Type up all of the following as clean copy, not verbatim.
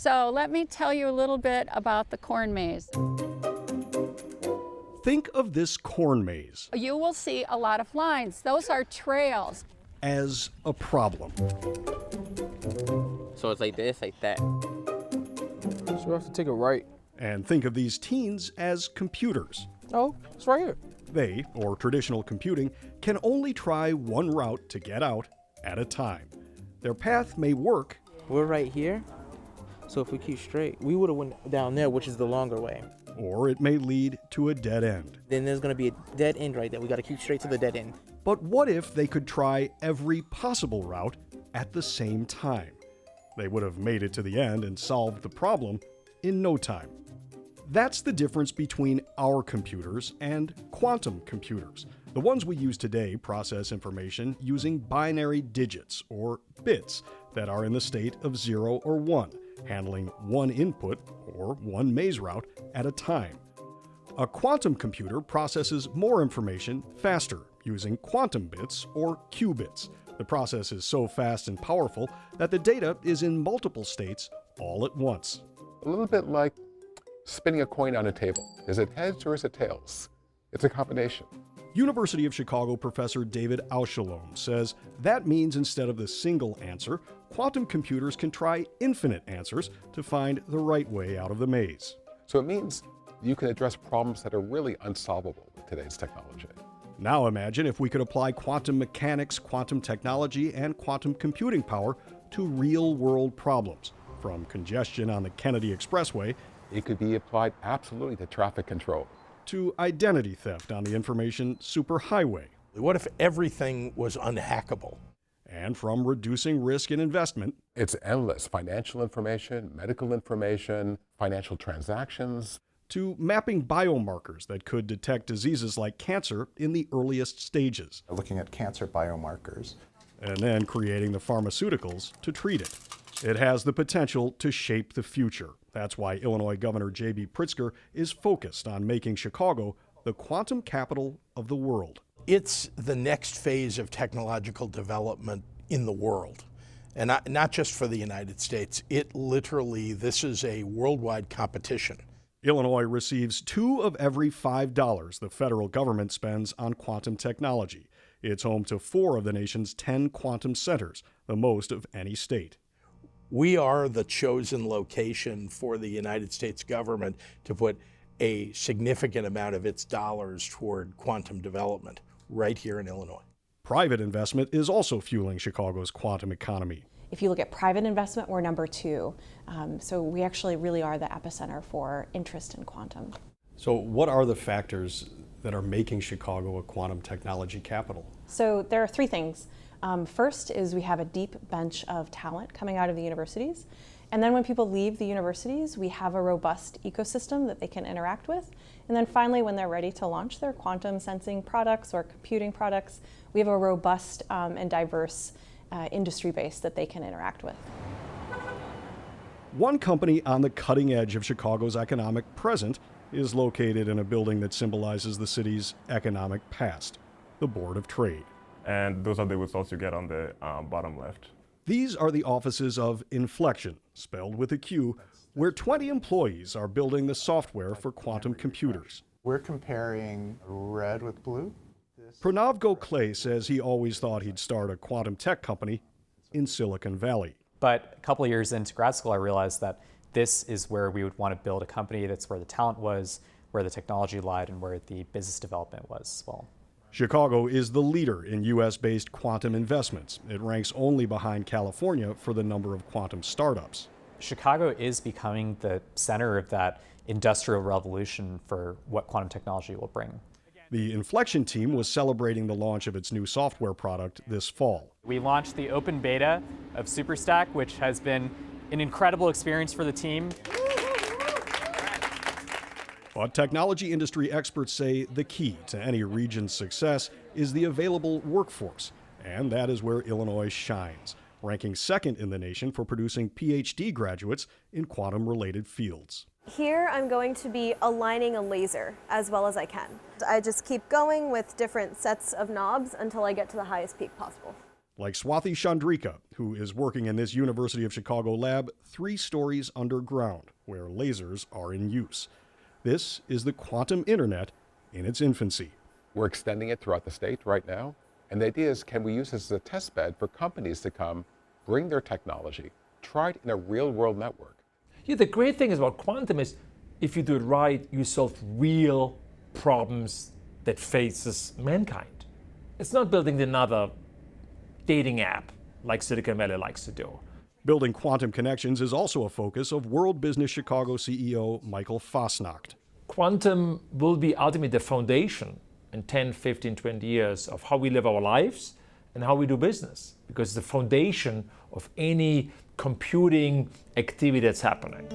So let me tell you a little bit about the corn maze. Think of this corn maze. You will see a lot of lines. Those are trails. As a problem. So it's like this, like that. So we have to take a right. And think of these teens as computers. Oh, it's right here. They, or traditional computing, can only try one route to get out at a time. Their path may work. We're right here, so if we keep straight, we would have went down there, which is the longer way. Or it may lead to a dead end. Then there's going to be a dead end right there. We got to keep straight to the dead end. But what if they could try every possible route at the same time? They would have made it to the end and solved the problem in no time. That's the difference between our computers and quantum computers. The ones we use today process information using binary digits, or bits, that are in the state of 0 or 1, handling one input, or one maze route, at a time. A quantum computer processes more information faster, using quantum bits, or qubits. The process is so fast and powerful that the data is in multiple states all at once. A little bit like spinning a coin on a table. Is it heads or is it tails? It's a combination. University of Chicago professor David Aushalom says that means instead of the single answer, quantum computers can try infinite answers to find the right way out of the maze. So it means you can address problems that are really unsolvable with today's technology. Now imagine if we could apply quantum mechanics, quantum technology, and quantum computing power to real-world problems, from congestion on the Kennedy Expressway. It could be applied absolutely to traffic control. To identity theft on the information superhighway. What if everything was unhackable? And from reducing risk in investment. It's endless. Financial information, medical information, financial transactions. To mapping biomarkers that could detect diseases like cancer in the earliest stages. Looking at cancer biomarkers. And then creating the pharmaceuticals to treat it. It has the potential to shape the future. That's why Illinois Governor J.B. Pritzker is focused on making Chicago the quantum capital of the world. It's the next phase of technological development in the world. And not just for the United States. This is a worldwide competition. Illinois receives 2 of every $5 the federal government spends on quantum technology. It's home to 4 of the nation's 10 quantum centers, the most of any state. We are the chosen location for the United States government to put a significant amount of its dollars toward quantum development right here in Illinois. Private investment is also fueling Chicago's quantum economy. If you look at private investment, we're number 2. So we actually really are the epicenter for interest in quantum. So what are the factors that are making Chicago a quantum technology capital? So there are 3 things. First is we have a deep bench of talent coming out of the universities. And then when people leave the universities, we have a robust ecosystem that they can interact with. And then finally, when they're ready to launch their quantum sensing products or computing products, we have a robust and diverse industry base that they can interact with. One company on the cutting edge of Chicago's economic present is located in a building that symbolizes the city's economic past, the Board of Trade. And those are the results you get on the bottom left. These are the offices of Inflection, spelled with a Q, where 20 employees are building the software for quantum computers. We're comparing red with blue. Pranav Gokhale says he always thought he'd start a quantum tech company in Silicon Valley. But a couple of years into grad school, I realized that this is where we would want to build a company. That's where the talent was, where the technology lied, and where the business development was as well. Chicago is the leader in U.S.-based quantum investments. It ranks only behind California for the number of quantum startups. Chicago is becoming the center of that industrial revolution for what quantum technology will bring. The Inflection team was celebrating the launch of its new software product this fall. We launched the open beta of SuperStack, which has been an incredible experience for the team. But technology industry experts say the key to any region's success is the available workforce, and that is where Illinois shines, ranking second in the nation for producing PhD graduates in quantum-related fields. Here I'm going to be aligning a laser as well as I can. I just keep going with different sets of knobs until I get to the highest peak possible. like Swathi Chandrika, who is working in this University of Chicago lab 3 stories underground, where lasers are in use. This is the quantum internet in its infancy. We're extending it throughout the state right now. And the idea is, can we use this as a test bed for companies to come, bring their technology, try it in a real-world network? Yeah, the great thing about quantum is, if you do it right, you solve real problems that faces mankind. It's not building another dating app like Silicon Valley likes to do. Building quantum connections is also a focus of World Business Chicago CEO Michael Fasnacht. Quantum will be ultimately the foundation in 10, 15, 20 years of how we live our lives and how we do business, because it's the foundation of any computing activity that's happening.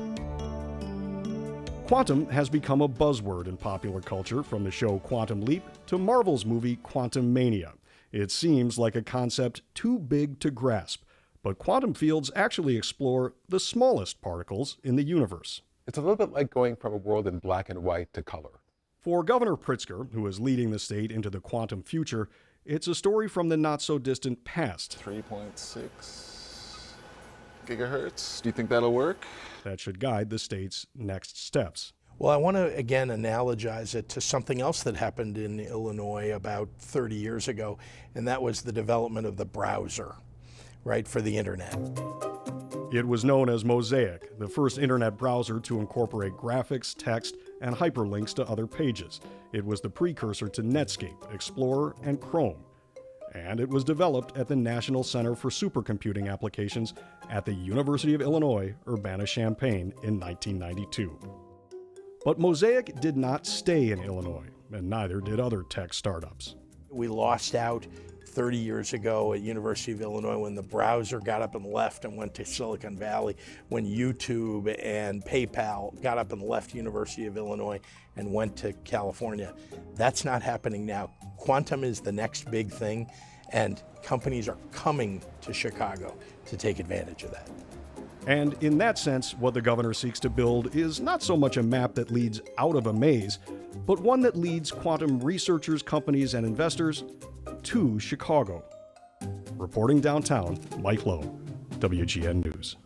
Quantum has become a buzzword in popular culture, from the show Quantum Leap to Marvel's movie Quantum Mania. It seems like a concept too big to grasp, but quantum fields actually explore the smallest particles in the universe. It's a little bit like going from a world in black and white to color. For Governor Pritzker, who is leading the state into the quantum future, it's a story from the not-so-distant past. 3.6 gigahertz. Do you think that'll work? That should guide the state's next steps. Well, I want to again analogize it to something else that happened in Illinois about 30 years ago, and that was the development of the browser, right, for the internet. It was known as Mosaic, the first internet browser to incorporate graphics, text, and hyperlinks to other pages. It was the precursor to Netscape, Explorer, and Chrome. And it was developed at the National Center for Supercomputing Applications at the University of Illinois, Urbana-Champaign in 1992. But Mosaic did not stay in Illinois, and neither did other tech startups. We lost out 30 years ago at University of Illinois when the browser got up and left and went to Silicon Valley, when YouTube and PayPal got up and left University of Illinois and went to California. That's not happening now. Quantum is the next big thing, and companies are coming to Chicago to take advantage of that. And in that sense, what the governor seeks to build is not so much a map that leads out of a maze, but one that leads quantum researchers, companies, and investors to Chicago. Reporting downtown, Mike Lowe, WGN News.